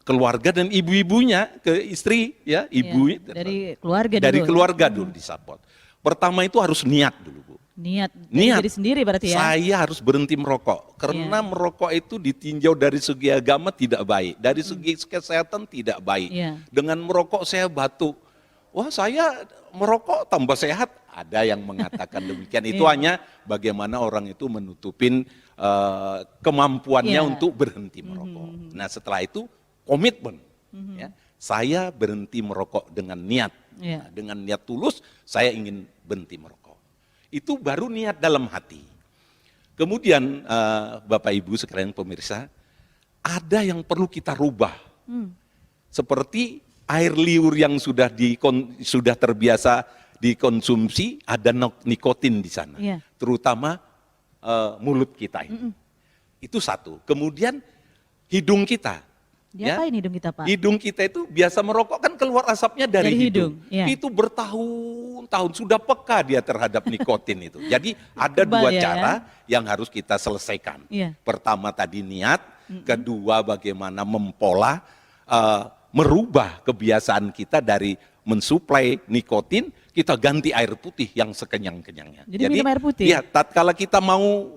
keluarga dan ibu-ibunya, ke istri, ya, ibu dari keluarga dulu. Dari keluarga dulu disapot. Pertama itu harus niat dulu, Bu. Niat Niat. diri sendiri berarti ya? Saya harus berhenti merokok, karena merokok itu ditinjau dari segi agama tidak baik, dari segi kesehatan tidak baik. Dengan merokok saya batuk, wah saya merokok tambah sehat, ada yang mengatakan demikian. Itu hanya bagaimana orang itu menutupin kemampuannya untuk berhenti merokok. Nah, setelah itu komitmen, ya, saya berhenti merokok dengan niat, nah, dengan niat tulus saya ingin berhenti merokok. Itu baru niat dalam hati. Kemudian Bapak Ibu sekalian pemirsa, ada yang perlu kita rubah. Seperti air liur yang sudah terbiasa dikonsumsi, ada nikotin di sana. Terutama mulut kita ini. Itu satu. Kemudian hidung kita. Diapain hidung kita, Pak? Hidung kita itu biasa merokok kan keluar asapnya dari hidung. Itu bertahun-tahun sudah peka dia terhadap nikotin itu. Jadi ada dua cara yang harus kita selesaikan. Pertama tadi niat, kedua bagaimana mempola, merubah kebiasaan kita dari mensuplai nikotin, kita ganti air putih yang sekenyang-kenyangnya. Jadi minum air putih? Iya, tatkala kita mau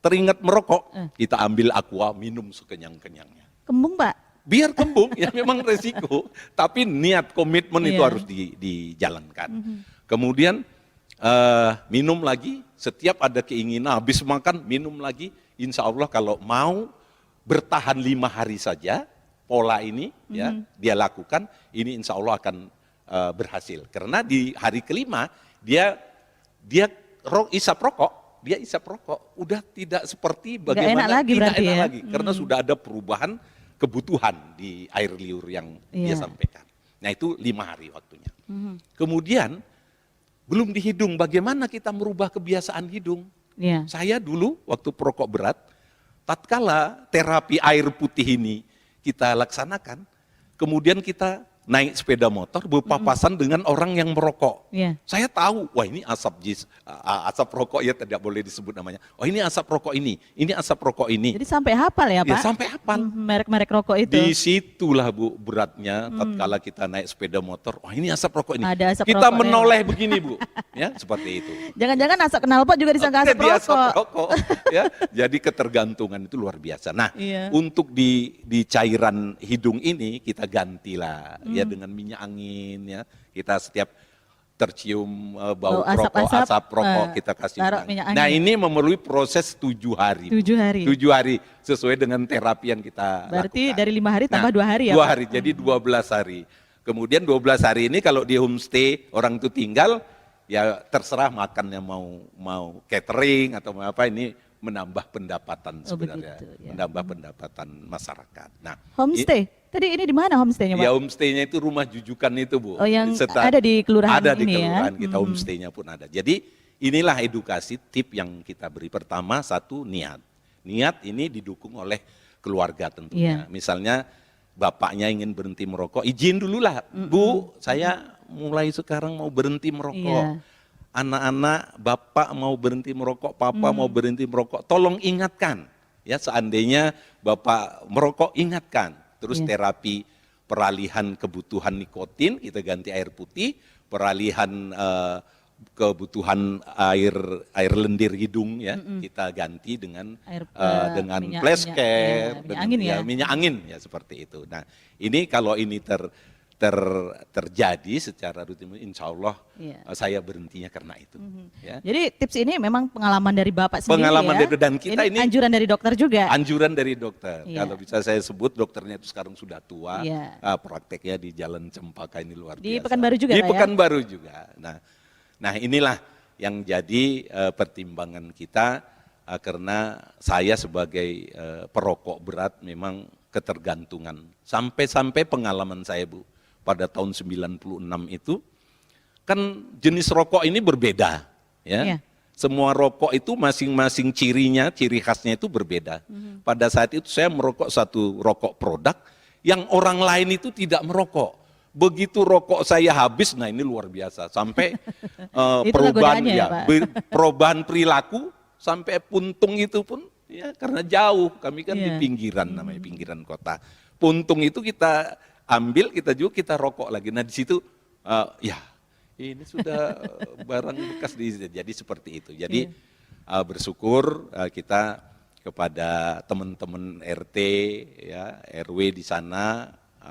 teringat merokok, kita ambil aqua, minum sekenyang-kenyangnya. Kembung, Pak? Biar kembung, ya memang resiko. Tapi niat, komitmen itu harus dijalankan. Kemudian minum lagi, setiap ada keinginan, habis makan, minum lagi. Insya Allah kalau mau bertahan 5 hari saja, pola ini ya dia lakukan, ini insya Allah akan berhasil. Karena di hari kelima, dia isap rokok, udah tidak seperti bagaimana, enak lagi tidak berarti enak ya? lagi, karena sudah ada perubahan kebutuhan di air liur yang dia Iya. sampaikan. Nah itu 5 hari waktunya. Kemudian belum di hidung, bagaimana kita merubah kebiasaan hidung. Iya. Saya dulu waktu perokok berat, tatkala terapi air putih ini kita laksanakan, kemudian kita naik sepeda motor berpapasan dengan orang yang merokok. Iya. Saya tahu, wah ini asap rokok ya, tidak boleh disebut namanya. Oh ini asap rokok ini asap rokok ini. Jadi sampai hafal ya Ya Pak? sampai hafal. Merek-merek rokok itu. Disitulah Bu beratnya tatkala kita naik sepeda motor, wah ini asap rokok ini. Ada asap kita rokoknya. menoleh begini Bu, ya seperti itu. Jangan-jangan asap knalpot juga disangka asap Di asap rokok. rokok, ya. Jadi ketergantungan itu luar biasa. Nah, Iya. untuk di cairan hidung ini kita gantilah ya dengan minyak angin ya. Kita setiap tercium bau Bau rokok, asap-asap, asap rokok kita kasih taruh minyak. minyak Nah, angin. ini memerlukan proses 7 hari. 7 hari. 7 hari sesuai dengan terapi yang kita Berarti lakukan. dari 5 hari tambah 2 hari ya 2 Pak? hari, jadi 12 hari. Kemudian 12 hari ini kalau di homestay orang itu tinggal, ya terserah makannya mau catering atau mau apa, ini menambah pendapatan sebenarnya, begitu, ya. menambah pendapatan masyarakat. Nah, Homestay? Tadi ini di mana homestaynya Pak? ya homestaynya itu rumah jujukan itu Bu. Oh, yang ada di kelurahan ada di ini ya? kelurahan kita, homestaynya pun ada. Jadi inilah edukasi tip yang kita beri. Pertama, satu niat. Niat ini didukung oleh keluarga tentunya. Iya. Misalnya bapaknya ingin berhenti merokok, izin dulu lah, Bu, saya mulai sekarang mau berhenti merokok. Iya. Anak-anak, bapak mau berhenti merokok, papa mau berhenti merokok, tolong ingatkan. Ya, seandainya bapak merokok, ingatkan. Terus Iya. terapi peralihan kebutuhan nikotin, kita ganti air putih, peralihan kebutuhan air lendir hidung ya, kita ganti dengan dengan minyak- flash minyak- care, ya, minyak dengan angin ya. minyak angin ya seperti itu. Nah, ini kalau ini terjadi secara rutin, insya Allah Iya. saya berhentinya karena itu. Ya. Jadi tips ini memang pengalaman dari Bapak sendiri Pengalaman ya? dari- dan kita ini anjuran dari dokter juga? Anjuran dari dokter. Iya. Kalau bisa saya sebut, dokternya itu sekarang sudah tua, Iya. prakteknya di Jalan Cempaka ini luar biasa. Di Pekanbaru juga Di Pak ya? Pekanbaru juga. Nah inilah yang jadi pertimbangan kita, karena saya sebagai perokok berat memang ketergantungan. Sampai-sampai pengalaman saya Bu, pada tahun 96 itu, kan jenis rokok ini berbeda. Ya. Iya. Semua rokok itu masing-masing cirinya, ciri khasnya itu berbeda. Pada saat itu saya merokok satu rokok produk yang orang lain itu tidak merokok. Begitu rokok saya habis, nah ini luar biasa. Sampai Itulah perubahan godaannya ya, Pak? perubahan perilaku sampai puntung itu pun ya karena jauh. Kami kan di Iya. pinggiran, namanya pinggiran kota. Puntung itu kita ambil, kita juga kita rokok lagi. Nah di situ ya ini sudah barang bekas jadi seperti itu. Jadi bersyukur kita kepada teman-teman RT ya, RW di sana,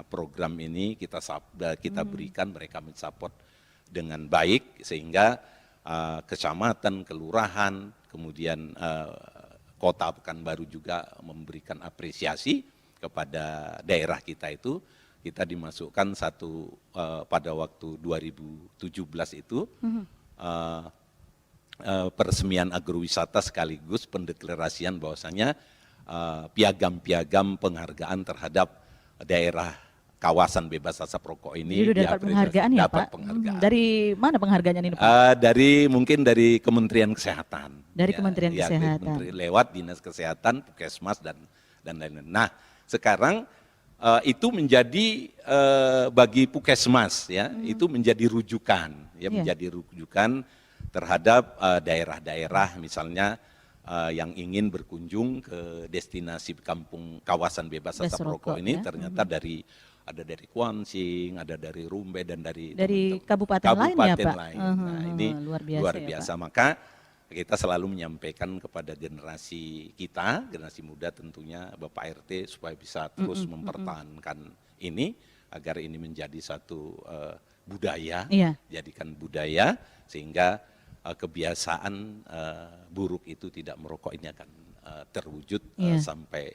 program ini kita berikan, mereka mensupport dengan baik sehingga kecamatan, kelurahan, kemudian kota Pekanbaru juga memberikan apresiasi kepada daerah kita itu. Kita dimasukkan pada waktu 2017 itu peresmian agrowisata sekaligus pendeklarasian bahwasanya piagam-piagam penghargaan terhadap daerah kawasan bebas asap rokok ini Jadi udah dapat penghargaan ya dapat Pak? penghargaan. Dari mana penghargaannya ini Pak? Mungkin dari Kementerian Kesehatan. Dari Kementerian Kesehatan. Lewat Dinas Kesehatan, Puskesmas dan lain-lain. Nah, sekarang itu menjadi bagi Puskesmas ya, itu menjadi rujukan ya, menjadi rujukan terhadap daerah-daerah misalnya yang ingin berkunjung ke destinasi kampung kawasan bebas asap rokok ini, ya. ternyata ada dari Kuansing, ada dari Rumbe dan dari kabupaten lain ya Pak? lain. Nah, ini luar biasa. Ya, Pak? Maka kita selalu menyampaikan kepada generasi kita, generasi muda tentunya Bapak RT supaya bisa terus mempertahankan ini agar ini menjadi satu budaya, jadikan budaya sehingga kebiasaan buruk itu tidak merokok ini akan terwujud sampai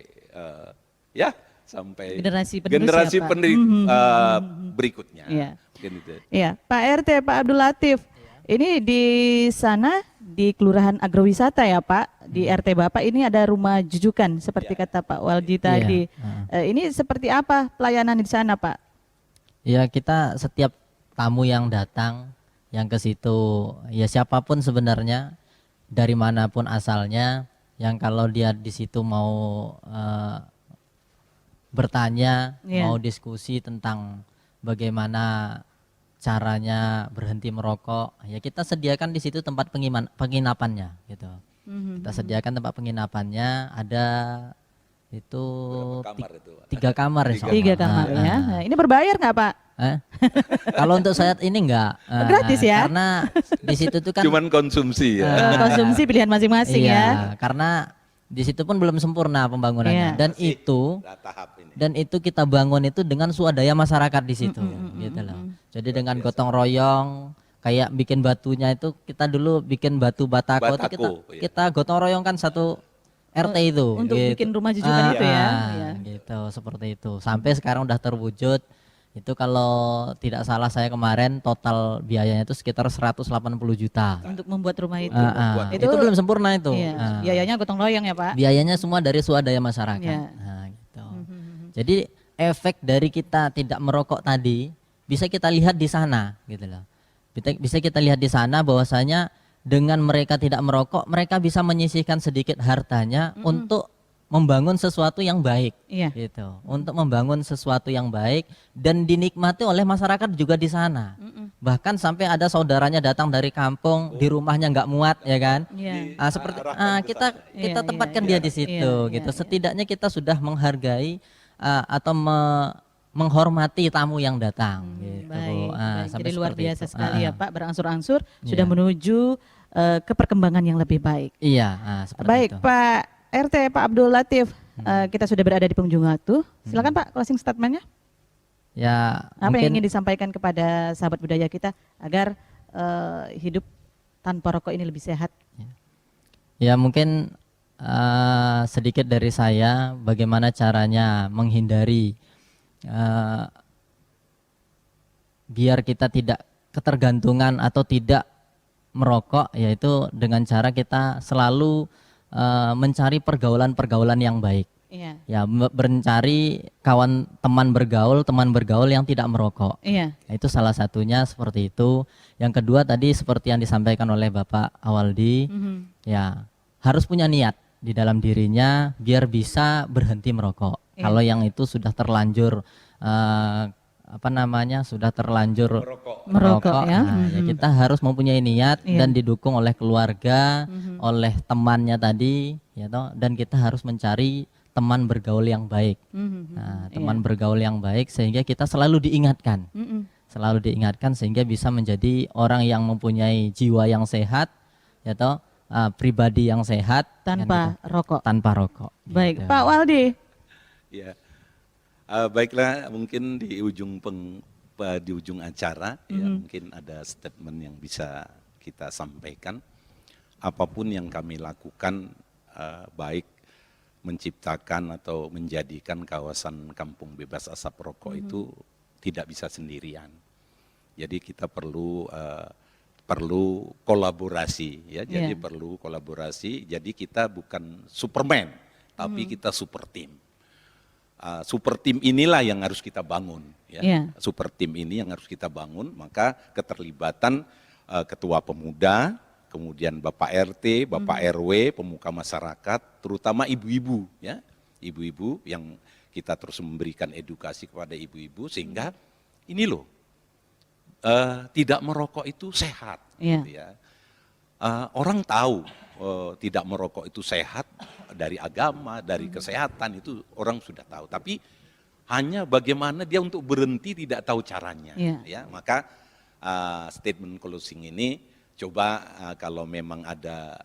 generasi generasi penerus ya, Pak? Berikutnya. Iya. Mungkin itu. Iya, Pak RT, Pak Abdul Latif, ini di sana di Kelurahan Agrowisata ya Pak, di RT Bapak ini ada rumah jujukan seperti kata Pak Waldi tadi. Ini seperti apa pelayanan di sana Pak? Ya, kita setiap tamu yang datang yang ke situ, ya siapapun sebenarnya dari manapun asalnya, yang kalau dia di situ mau bertanya, mau diskusi tentang bagaimana caranya berhenti merokok, ya kita sediakan di situ tempat penginapannya gitu. Kita sediakan tempat penginapannya, ada itu kamar itu? 3 kamar. 3 kamar ya. Nah, ini berbayar nggak Pak? Kalau untuk saat ini enggak. Gratis ya? Karena di situ tuh kan Cuman konsumsi ya. Konsumsi pilihan masing-masing ya. Karena di situ pun belum sempurna pembangunannya. Dan itu kita bangun itu dengan swadaya masyarakat di situ gitu loh. Jadi dengan gotong royong, kayak bikin batunya itu kita dulu bikin batu batako itu kita gotong royong kan satu RT itu untuk gitu. bikin rumah jujukan itu ya. Gitu, seperti itu. Sampai sekarang udah terwujud. Itu kalau tidak salah saya kemarin total biayanya itu sekitar 180 juta. Untuk membuat rumah itu. Itu belum sempurna itu. Iya. Biayanya gotong royong ya Pak? Biayanya semua dari swadaya masyarakat. Gitu. Jadi efek dari kita tidak merokok tadi bisa kita lihat di sana gitu loh. Bisa kita lihat di sana bahwasanya dengan mereka tidak merokok, mereka bisa menyisihkan sedikit hartanya untuk membangun sesuatu yang baik, gitu. Untuk membangun sesuatu yang baik dan dinikmati oleh masyarakat juga di sana. Bahkan sampai ada saudaranya datang dari kampung, di rumahnya nggak muat, ya kan? Seperti kita tempatkan dia di situ, gitu. Setidaknya kita sudah menghargai atau menghormati tamu yang datang. Gitu. Baik. Jadi luar biasa sekali ya Pak, berangsur-angsur sudah menuju ke perkembangan yang lebih baik. Seperti baik itu. Pak RT Pak Abdul Latif, kita sudah berada di penghujung waktu. Silakan Pak closing statementnya. Ya, apa yang ingin disampaikan kepada sahabat budaya kita agar hidup tanpa rokok ini lebih sehat? Ya mungkin sedikit dari saya bagaimana caranya menghindari biar kita tidak ketergantungan atau tidak merokok, yaitu dengan cara kita selalu mencari pergaulan-pergaulan yang baik. Ya, mencari teman bergaul yang tidak merokok. Itu salah satunya seperti itu. Yang kedua tadi seperti yang disampaikan oleh Bapak Awaldi, ya harus punya niat di dalam dirinya biar bisa berhenti merokok. Kalau yang itu sudah terlanjur sudah terlanjur merokok ya. Ya kita harus mempunyai niat dan didukung oleh keluarga, oleh temannya tadi, ya toh, dan kita harus mencari teman bergaul yang baik. Teman bergaul yang baik sehingga kita selalu diingatkan. Selalu diingatkan sehingga bisa menjadi orang yang mempunyai jiwa yang sehat, ya toh, pribadi yang sehat tanpa rokok. Tanpa rokok. Baik, gitu. Pak Waldi. Ya. Baiklah, mungkin di ujung acara ya mungkin ada statement yang bisa kita sampaikan. Apapun yang kami lakukan, baik menciptakan atau menjadikan kawasan kampung bebas asap rokok itu tidak bisa sendirian. Jadi kita perlu kolaborasi ya. Jadi perlu kolaborasi. Jadi kita bukan Superman, tapi kita super team. Super team inilah yang harus kita bangun ya. Super team ini yang harus kita bangun, maka keterlibatan ketua pemuda, kemudian Bapak RT, Bapak RW, pemuka masyarakat, terutama ibu-ibu ya. Ibu-ibu yang kita terus memberikan edukasi kepada ibu-ibu sehingga ini loh tidak merokok itu sehat gitu ya. Orang tahu tidak merokok itu sehat dari agama, dari kesehatan itu orang sudah tahu. Tapi hanya bagaimana dia untuk berhenti tidak tahu caranya. Ya, maka statement closing ini coba kalau memang ada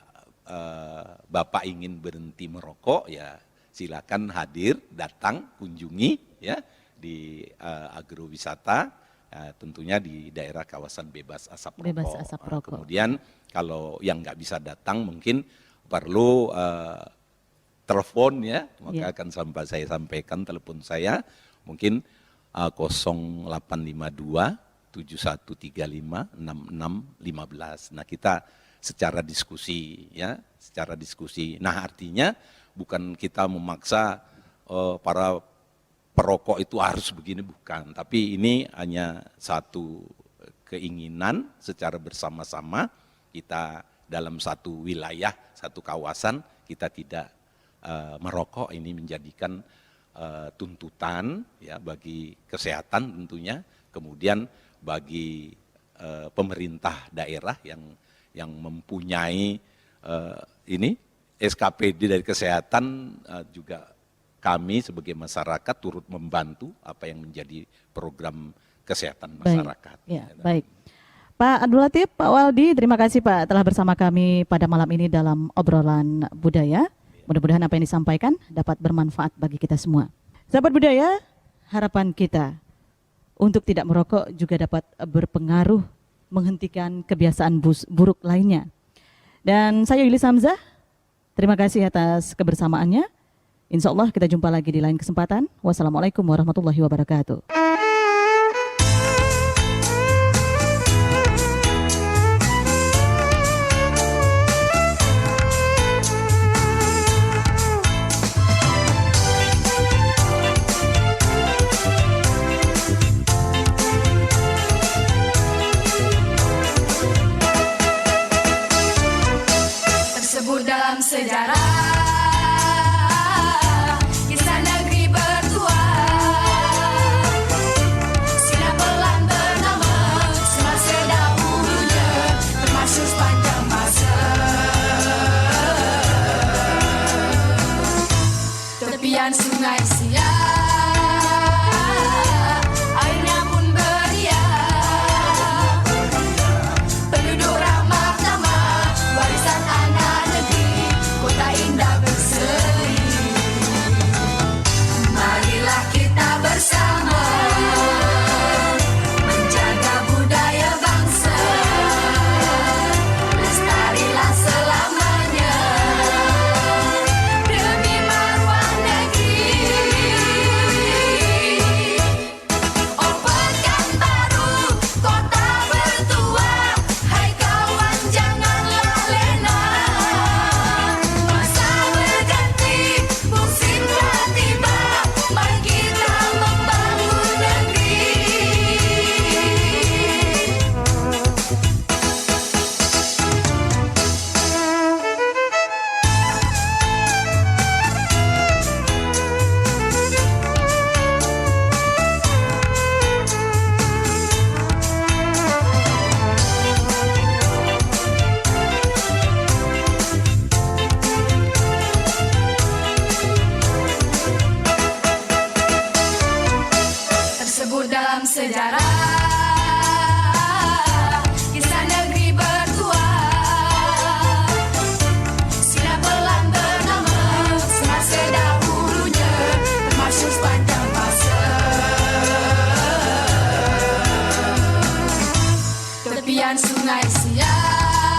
Bapak ingin berhenti merokok ya silakan hadir, datang, kunjungi ya di agrowisata. Tentunya di daerah kawasan bebas asap rokok. Kemudian kalau yang nggak bisa datang mungkin perlu telepon ya, maka akan saya sampaikan telepon saya mungkin 0852 7135 6615. Nah kita secara diskusi, ya, secara diskusi. Nah, artinya bukan kita memaksa para perokok itu harus begini, bukan. Tapi ini hanya satu keinginan secara bersama-sama kita dalam satu wilayah, satu kawasan kita tidak merokok. Ini menjadikan tuntutan ya bagi kesehatan tentunya, kemudian bagi pemerintah daerah yang mempunyai ini SKPD dari kesehatan, juga kami sebagai masyarakat turut membantu apa yang menjadi program kesehatan masyarakat. Baik. Pak Abdul Latif, Pak Waldi, terima kasih Pak telah bersama kami pada malam ini dalam obrolan budaya. Mudah-mudahan apa yang disampaikan dapat bermanfaat bagi kita semua. Sahabat budaya, harapan kita untuk tidak merokok juga dapat berpengaruh menghentikan kebiasaan buruk lainnya. Dan saya Yulis Hamzah, terima kasih atas kebersamaannya. Insya Allah kita jumpa lagi di lain kesempatan. Wassalamualaikum warahmatullahi wabarakatuh. Tersebut dalam sejarah kisah negeri bertua, sinar pelan bernama semasa dahulunya termasuk sepanjang masa. Tepian sungai Siak, airnya pun beriak, penduduk ramah tamah, warisan anak negeri, kota indah berseri. Marilah kita bersama menjaga budaya bangsa, lestarilah selamanya demi maruah negeri. Oh Pekanbaru, kota bertua, hai kawan janganlah lena. Masa berganti, musim telah tiba, mari kita membangun negeri. Tersebut dalam sejarah kisah negeri bertua, sinar pelan bernama semasa dahulunya termasuk sepanjang masa. Tepian sungai Siak,